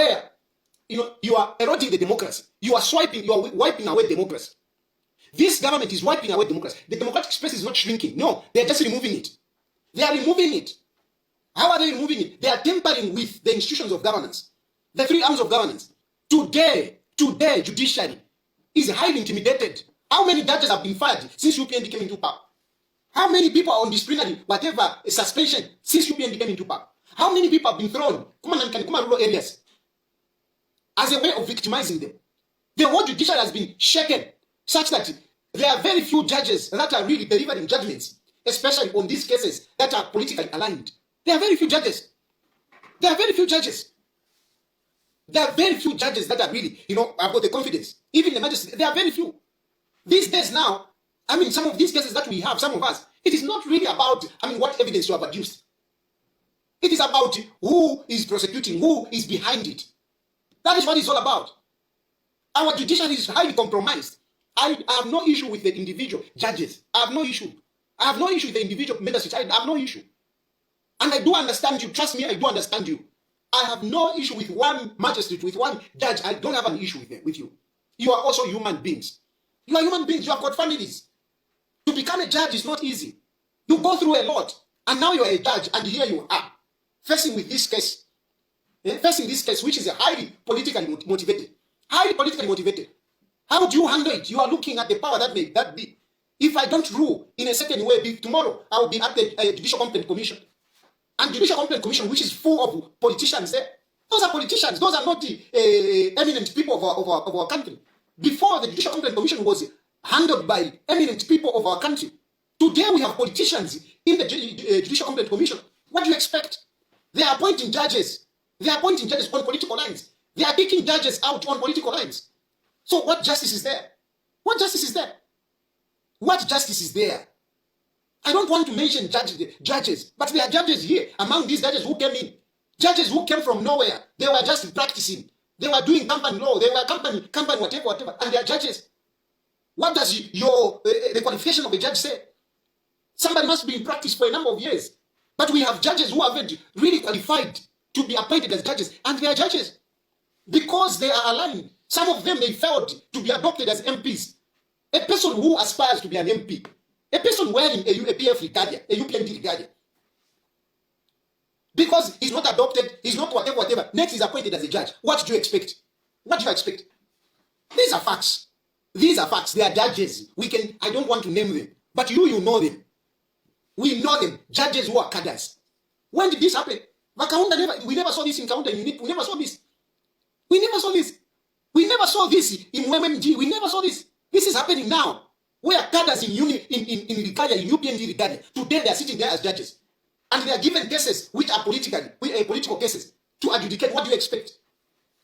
where you are eroding the democracy. You are wiping away democracy. This government is wiping away democracy. The democratic space is not shrinking. No, they are just removing it. They are removing it. How are they removing it? They are tampering with the institutions of governance, the three arms of governance. Today, judiciary is highly intimidated. How many judges have been fired since UPND came into power? How many people are on disciplinary, whatever, suspension since UPND came into power? How many people have been thrown rural areas as a way of victimizing them? The whole judiciary has been shaken such that there are very few judges that are really delivering judgments, especially on these cases that are politically aligned. There are very few judges. There are very few judges. There are very few judges that are really, have got the confidence. Even the magistrate, there are very few. These days now, some of these cases that we have, some of us, it is not really about, what evidence you have adduced. It is about who is prosecuting, who is behind it. That is what it's all about. Our judiciary is highly compromised. I have no issue with the individual judges. I have no issue. I have no issue with the individual magistrates. I have no issue. And I do understand you. Trust me, I do understand you. I have no issue with one magistrate, with one judge. I don't have an issue with you. You are also human beings. You are human beings. You have got families. To become a judge is not easy. You go through a lot. And now you are a judge. And here you are, facing with this case. Facing this case, which is a highly politically motivated. Highly politically motivated. How do you handle it? You are looking at the power that may that be. If I don't rule in a certain way, tomorrow I will be at the Judicial Complaint Commission. And Judicial Complaint Commission, which is full of politicians there. Those are politicians. Those are not the eminent people of our country. Before, the Judicial Complaint Commission was handled by eminent people of our country. Today we have politicians in the Judicial Complaint Commission. What do you expect? They are appointing judges. They are appointing judges on political lines. They are taking judges out on political lines. So what justice is there? What justice is there? What justice is there? I don't want to mention judges, but there are judges here among these judges who came in. Judges who came from nowhere. They were just practicing. They were doing company law. They were company, whatever. And they are judges. What does the qualification of a judge say? Somebody must be in practice for a number of years. But we have judges who haven't really qualified to be appointed as judges. And they are judges. Because they are aligned. Some of them, they failed to be adopted as MPs. A person who aspires to be an MP. A person wearing a PF regalia, a UPND regalia. Because he's not adopted, he's not whatever. Next, he's appointed as a judge. What do you expect? What do you expect? These are facts. These are facts. They are judges. I don't want to name them. But you know them. We know them. Judges who are cadres. When did this happen? We never saw this in Kaunda. We never saw this. We never saw this. We never saw this in MMG. We never saw this. This is happening now. Where cadres in Regalia, in UPND Regalia, today they are sitting there as judges. And they are given cases which are political cases to adjudicate. What do you expect?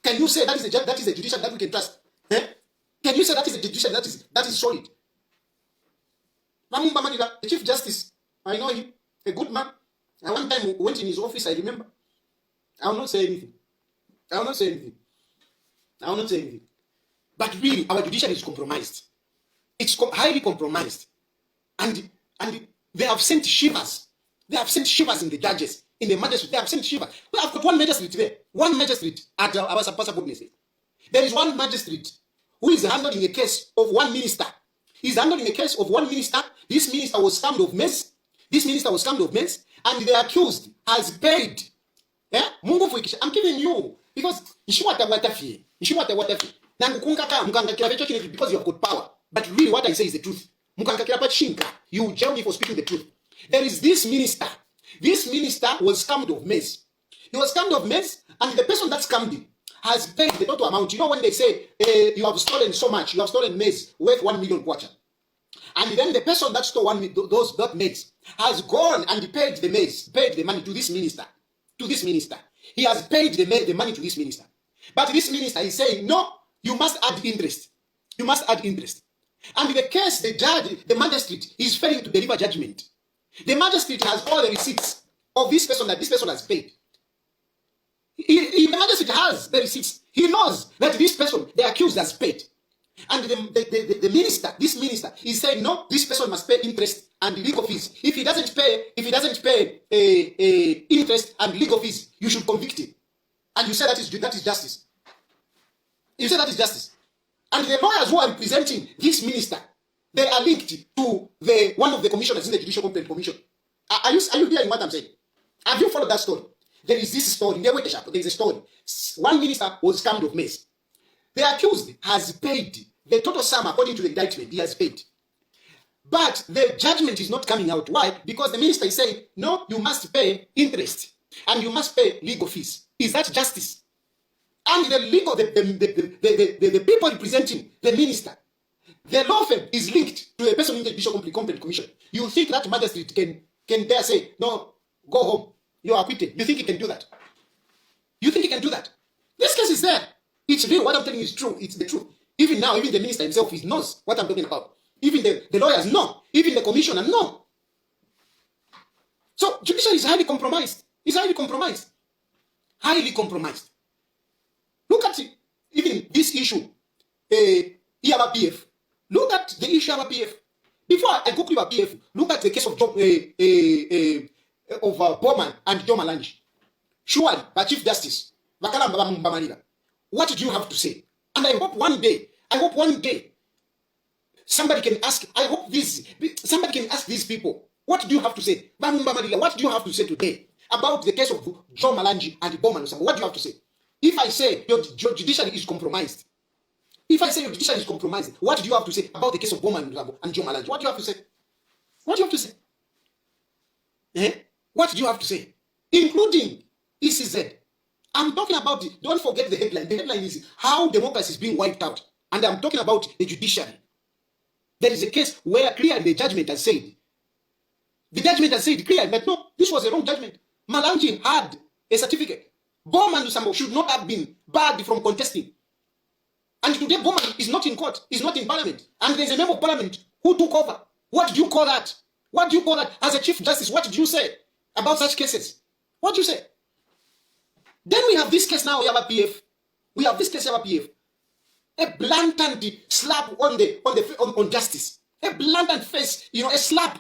Can you say that is a judicial that we can trust? Can you say that is a judicial that is solid? Mamumba Manila, the Chief Justice, I know him, a good man. I one time went in his office, I remember. I will not say anything. But really, our judiciary is compromised. It's highly compromised. And they have sent shivers. They have sent shivers in the judges, in the magistrate. They have sent shivers. We have got one magistrate there. One magistrate at our Pastor. There is one magistrate who is handling a case of one minister. He's handling a case of one minister. This minister was scammed of mess. And the accused has paid. Yeah? I'm giving you. Because because you have got power. But really what I say is the truth. You jail me for speaking the truth. There is this minister. This minister was scammed of mess. He was scammed of mess, and the person that scammed him has paid the total amount. You know when they say, you have stolen so much, you have stolen maize worth 1 million kwacha. And then the person that stole that maize has gone and paid the maize, paid the money to this minister. He has paid the money to this minister. But this minister is saying, no, you must add interest. And the case, the judge, the magistrate is failing to deliver judgment. The magistrate has all the receipts of this person that this person has paid. The magistrate has the receipts. He knows that this person, the accused, has paid. And the minister, this minister, is saying, no, this person must pay interest and legal fees. If he doesn't pay interest and legal fees, you should convict him. And you say that is justice. You say that is justice. And the lawyers who are representing this minister, they are linked to one of the commissioners in the Judicial Complaint Commission. Are you hearing what I'm saying? Have you followed that story? There is this story. There is a story. One minister was scammed of maize. The accused has paid the total sum according to the indictment. He has paid. But the judgment is not coming out. Why? Because the minister is saying, no, you must pay interest and you must pay legal fees. Is that justice? And the people representing the minister, the law firm is linked to the person in the Judicial Complaint Commission. You think that magistrate can dare say, no, go home, you are acquitted? You think he can do that? You think he can do that? This case is there. It's real. What I'm telling you is true. It's the truth. Even now, even the minister himself, he knows what I'm talking about. Even the lawyers know. Even the commissioner know. So judiciary is highly compromised. It's highly compromised. Highly compromised. Look at it. Even this issue, ERPF. Look at the issue of ERPF. Before I go to ERPF, look at the case of Bowman and John Malanji. Surely, by Chief Justice, what do you have to say? And I hope one day, somebody can ask, somebody can ask these people, what do you have to say? What do you have to say today about the case of John Malanji and Bowman? What do you have to say? If I say your judiciary is compromised, what do you have to say about the case of Bowman and John Malanji? What do you have to say? What do you have to say? What do you have to say? Including ECZ. I'm talking about don't forget the headline. The headline is how democracy is being wiped out. And I'm talking about the judiciary. There is a case where clearly the judgment has said clearly that no, this was a wrong judgment. Malanji had a certificate. Bowman should not have been barred from contesting. And today Bowman is not in court, is not in parliament. And there's a member of parliament who took over. What do you call that? What do you call that? As a chief justice, what did you say about such cases? What do you say? Then we have this case now, PF. We have this case, PF. A blatant slap on justice. A blatant face, a slap.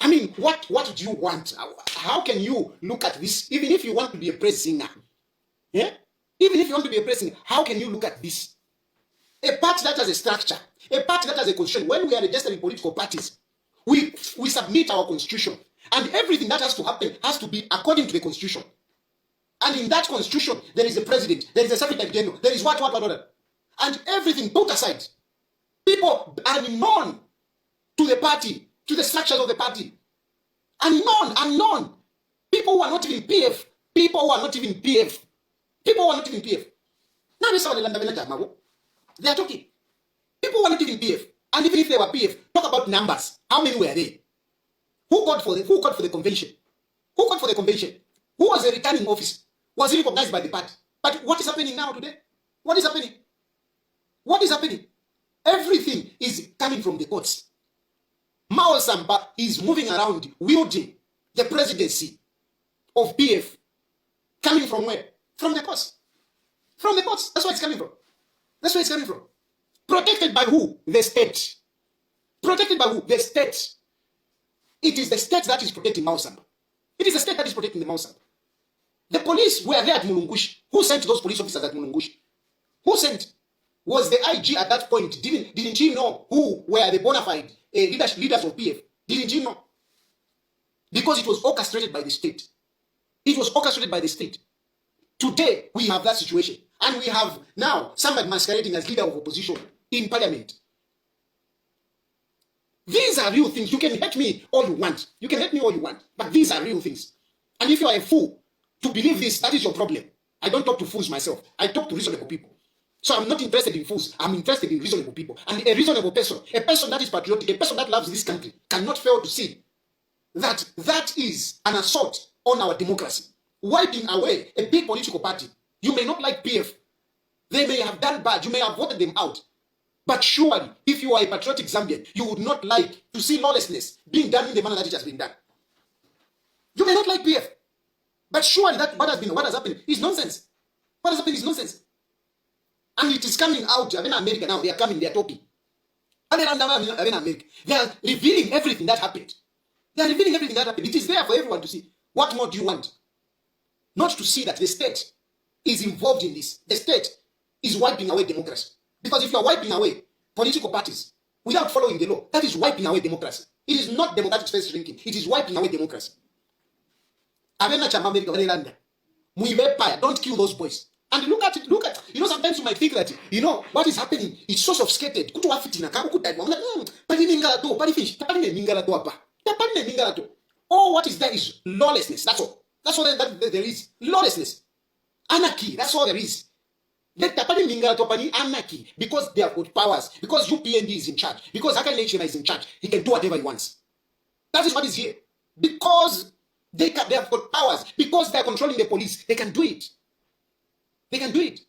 I mean, what do you want? How can you look at this? Even if you want to be a praise singer, yeah? Even if you want to be a praise singer, how can you look at this? A party that has a structure, a party that has a constitution. When we are registering political parties, we submit our constitution, and everything that has to happen has to be according to the constitution. And in that constitution, there is a president, there is a secretary general, there is what. And everything put aside. People are known to the party, to the structures of the party. Unknown. People who are not even PF. Now they are talking. People who are not even PF. And even if they were PF, talk about numbers. How many were they? Who called for the convention? Who was a returning officer? Was he recognized by the party? But what is happening now today? What is happening? Everything is coming from the courts. Mao Samba is moving around wielding the presidency of PF. Coming from where? From the courts. That's where it's coming from. Protected by who? The state. Protected by who? The state. It is the state that is protecting Mao Samba. It is the state that is protecting the Mao Samba. The police were there at Mulungushi. Who sent those police officers at Mulungushi? Who sent? Was the IG at that point? Didn't he know who were the bona fide leaders of PF? Didn't he know? Because it was orchestrated by the state. Today, we have that situation. And we have now somebody masquerading as leader of opposition in parliament. These are real things. You can hate me all you want. But these are real things. And if you are a fool to believe this, that is your problem. I don't talk to fools myself. I talk to reasonable people. So I'm not interested in fools. I'm interested in reasonable people. And a reasonable person, a person that is patriotic, a person that loves this country, cannot fail to see that that is an assault on our democracy. Wiping away a big political party. You may not like PF. They may have done bad. You may have voted them out. But surely, if you are a patriotic Zambian, you would not like to see lawlessness being done in the manner that it has been done. You may not like PF. But surely that what has happened is nonsense. What has happened is nonsense. And it is coming out. In America now, they are coming, they are talking. And they are revealing everything that happened. It is there for everyone to see. What more do you want? Not to see that the state is involved in this. The state is wiping away democracy. Because if you are wiping away political parties without following the law, that is wiping away democracy. It is not democratic space shrinking. It is wiping away democracy. Don't kill those boys. And look at it, sometimes you might think that, what is happening is so sophisticated. Oh, what is there is lawlessness. That's all. That's all that there is. Lawlessness. Anarchy. That's all there is. Anarchy. Because they have got powers. Because UPND is in charge. Because Nation is in charge. He can do whatever he wants. That is what is here. Because they have got powers. Because they are controlling the police. They can do it. They can do it.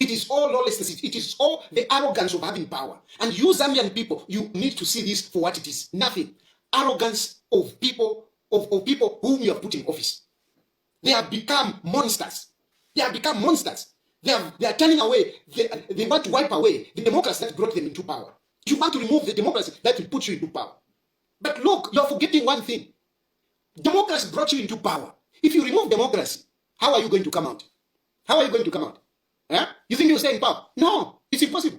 It is all lawlessness. It is all the arrogance of having power. And you Zambian people, you need to see this for what it is. Nothing. Arrogance of people, of people whom you have put in office. They have become monsters. They have become monsters. They are turning away. They want to wipe away the democracy that brought them into power. You want to remove the democracy that will put you into power. But look, you're forgetting one thing. Democracy brought you into power. If you remove democracy, how are you going to come out? How are you going to come out? Yeah? You think you'll stay in power? No, it's impossible.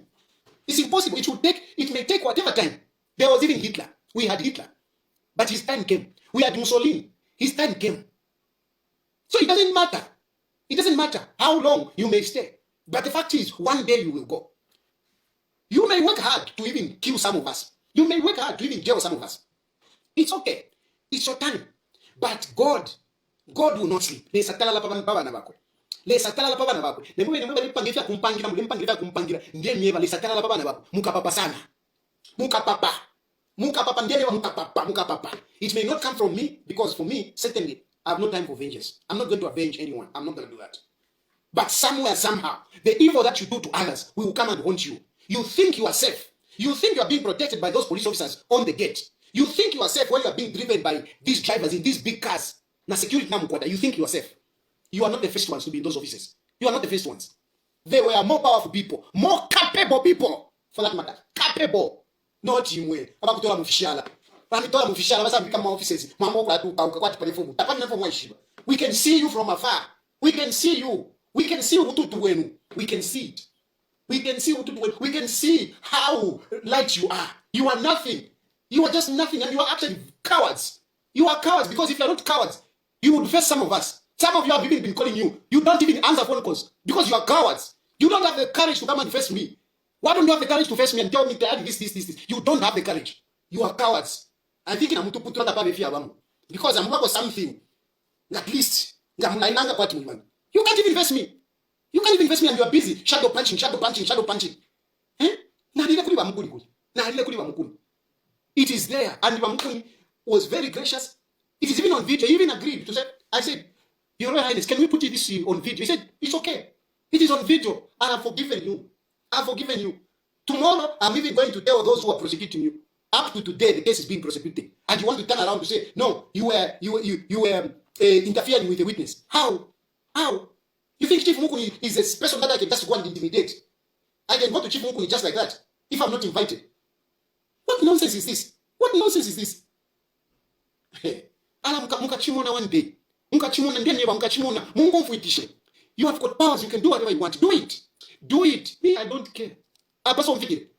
It's impossible. It may take whatever time. There was even Hitler. We had Hitler. But his time came. We had Mussolini. His time came. So it doesn't matter. It doesn't matter how long you may stay. But the fact is, one day you will go. You may work hard to even kill some of us. You may work hard to even jail some of us. It's okay. It's your time. But God will not sleep. It may not come from me, because for me, certainly, I have no time for vengeance. I'm not going to avenge anyone. I'm not going to do that. But somewhere, somehow, the evil that you do to others will come and haunt you. You think you are safe. You think you are being protected by those police officers on the gate. You think you are safe when you are being driven by these drivers in these big cars. Na security na mkwada. You think you are safe. You are not the first ones to be in those offices. You are not the first ones. There were more powerful people, more capable people, for that matter. Capable. Not Jimwe. Abakutola mufishala. Bamitola mufishala basa become offices. Mambo kwa tu kwa telephone. Tapana for mwishiba. We can see you from afar. We can see you. We can see ututu wenu. We can see it. We can see ututu wenu. We can see how light you are. You are nothing. You are just nothing, and you are actually cowards. You are cowards, because if you are not cowards, you would face some of us. Some of you have even been calling you. You don't even answer phone calls because you are cowards. You don't have the courage to come and face me. Why don't you have the courage to face me and tell me that this? You don't have the courage. You are cowards. I think I'm going to put because I'm working something. At least you can't even face me. You can't even face me, and you are busy shadow punching. Eh? It is there, and Wamukuni was very gracious. It is even on video. He even agreed to say, I said, Your Royal Highness, can we put this on video? He said, it's okay. It is on video. I have forgiven you. I have forgiven you. Tomorrow, I'm even going to tell those who are prosecuting you. Up to today, the case is being prosecuted. And you want to turn around to say, no, you were interfering with the witness. How? You think Chief Mukuni is a person that I can just go and intimidate? I can go to Chief Mukuni just like that if I'm not invited. What nonsense is this? What nonsense is this? Mukachimona one day. Mukachimona ndiye mukachimona. Mungu mfuitishe. You have got powers. You can do whatever you want. Do it. Do it. Me, I don't care. Person fikiri.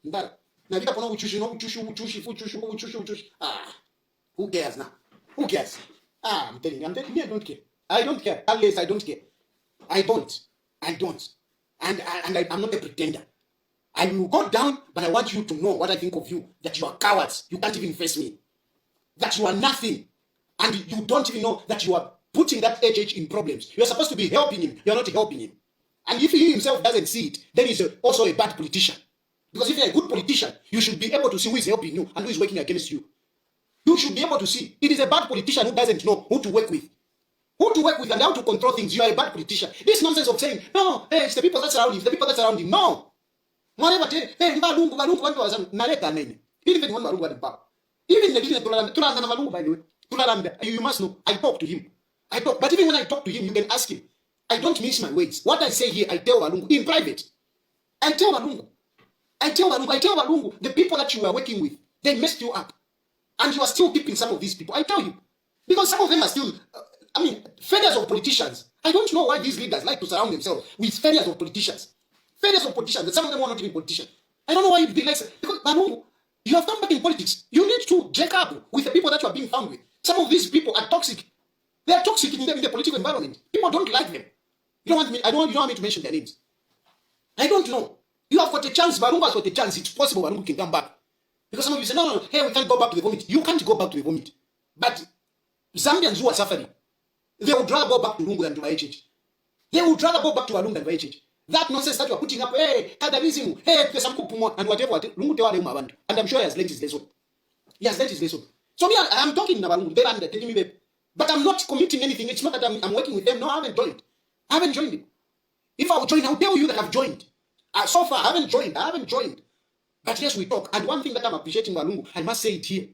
Ndara. Na vika pona uchushi. Who cares now? Who cares? I'm telling you. Me, I don't care. I don't care. Unless I don't care. I don't. And I'm not a pretender. I will go down, but I want you to know what I think of you. That you are cowards. You can't even face me. That you are nothing. And you don't even know that you are putting that HH in problems. You are supposed to be helping him. You are not helping him. And if he himself doesn't see it, then he's also a bad politician. Because if you're a good politician, you should be able to see who is helping you and who is working against you. You should be able to see. It is a bad politician who doesn't know who to work with. Who to work with and how to control things. You are a bad politician. This nonsense of saying, no, hey, it's the people that surround him. It's the people that surround him. No. Whatever, hey, balungu, by the way. You must know, I talk to him. But even when I talk to him, you can ask him. I don't miss my words. What I say here, I tell Walungu in private. I tell Walungu, the people that you are working with, they messed you up. And you are still keeping some of these people. I tell you. Because some of them are still failures of politicians. I don't know why these leaders like to surround themselves with failures of politicians. Failures of politicians, that some of them are not even politicians. I don't know why they like, because Banungu, you have come back in politics. You need to jack up with the people that you are being found with. Some of these people are toxic. They are toxic in the political environment. People don't like them. You don't want me, you don't want me to mention their names. I don't know. You have got a chance, Barungu has got a chance. It's possible Barungu can come back. Because some of you say, no, hey, we can't go back to the vomit. You can't go back to the vomit. But Zambians who are suffering, they would rather go back to Lungu than to YHH. They would rather go back to Lungu than YHH. That nonsense that you are putting up, hey, Kadavism, hey, and whatever, Lungu Tewa, and I'm sure he has learned his lesson. He has learned his lesson. So me, I'm talking about Lungu, they're telling me, babe, but I'm not committing anything. It's not that I'm working with them. No, I haven't joined. I haven't joined them. If I would join, I'll tell you that I've joined. So far, I haven't joined. But yes, we talk. And one thing that I'm appreciating Walungu, I must say it here,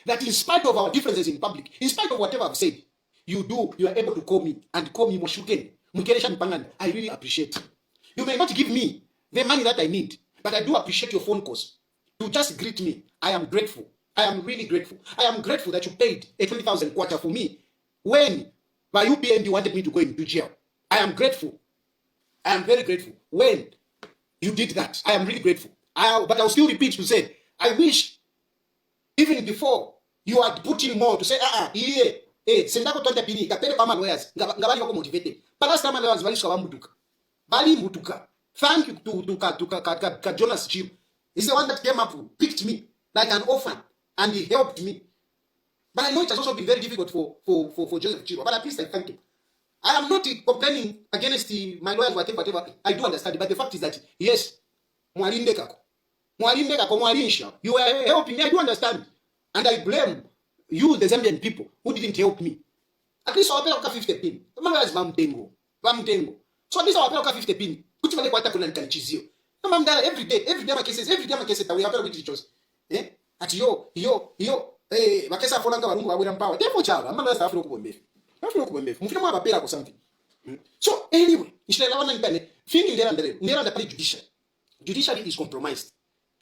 that in spite of our differences in public, in spite of whatever I've said, you are able to call me Moshuken, Mukeresha Mpangan. I really appreciate. You may not give me the money that I need, but I do appreciate your phone calls. To just greet me. I am grateful. I am really grateful. I am grateful that you paid a 20,000 quarter for me when by UPND wanted me to go into jail. I am grateful. I am very grateful. When you did that, I am really grateful. But I'll still repeat to say, I wish, even before, you had put in more to say, sendako 20 pini, kapele kama lawyers, ngabali wako motivated. Palas kama lawyers, bali mutuka. Thank you to Jonas Chiu. He's the one that came up, picked me like an orphan, and he helped me. But I know it has also been very difficult for Joseph Chiu. But at least I thank him. I am not complaining against my lawyers, whatever. I do understand it. But the fact is that, yes, you are helping me. I do understand. And I blame you, the Zambian people, who didn't help me. At least I'll pay 50 pin. So at least I'll pay 50 pin. Every day my cases, we have with each other. At makesa folanga Walungu wa William Power. Therefore, child, I'm not after Kumbef. Something. So anyway, thinking there and the judiciary. Judiciary is compromised.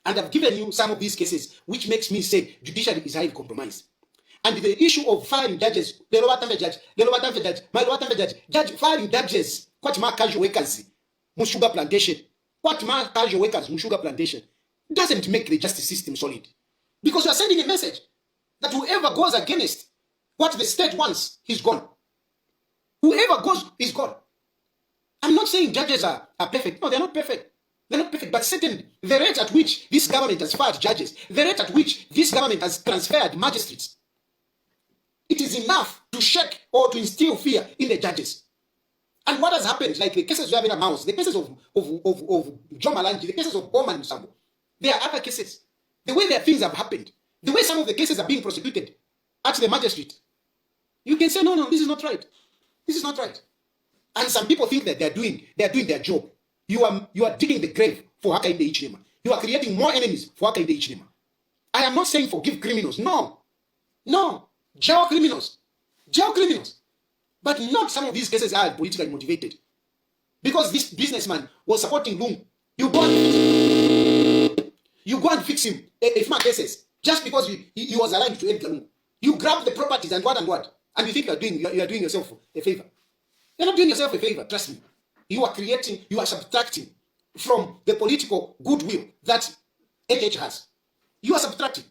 And I've given you some of these cases, which makes me say judiciary is highly compromised. And the issue of firing judges, the lower judge firing judges, what more casual workers, Mushuga plantation, what more casual workers, Mushuga plantation, doesn't make the justice system solid. Because you are sending a message that whoever goes against what the state wants, he's gone. Whoever goes is gone. I'm not saying judges are perfect. No, they're not perfect. They're not perfect. But certainly, the rate at which this government has fired judges, the rate at which this government has transferred magistrates, it is enough to shake or to instill fear in the judges. And what has happened, like the cases we have in Mouse, the cases of John Malanji, the cases of Oman Musambo, there are other cases. The way their things have happened, the way some of the cases are being prosecuted at the magistrate, you can say, no, this is not right. This is not right. And some people think that they're doing their job. You are digging the grave for Hakainde Hichilema. You are creating more enemies for Hakainde Hichilema. I am not saying forgive criminals. No. Jail criminals. But not some of these cases are politically motivated. Because this businessman was supporting Lungu. You go and fix him if my cases just because he was aligned to Edgar Lungu. You grab the properties and what. And you think you are doing yourself a favor. You're not doing yourself a favor, trust me. You are subtracting from the political goodwill that AH has. You are subtracting.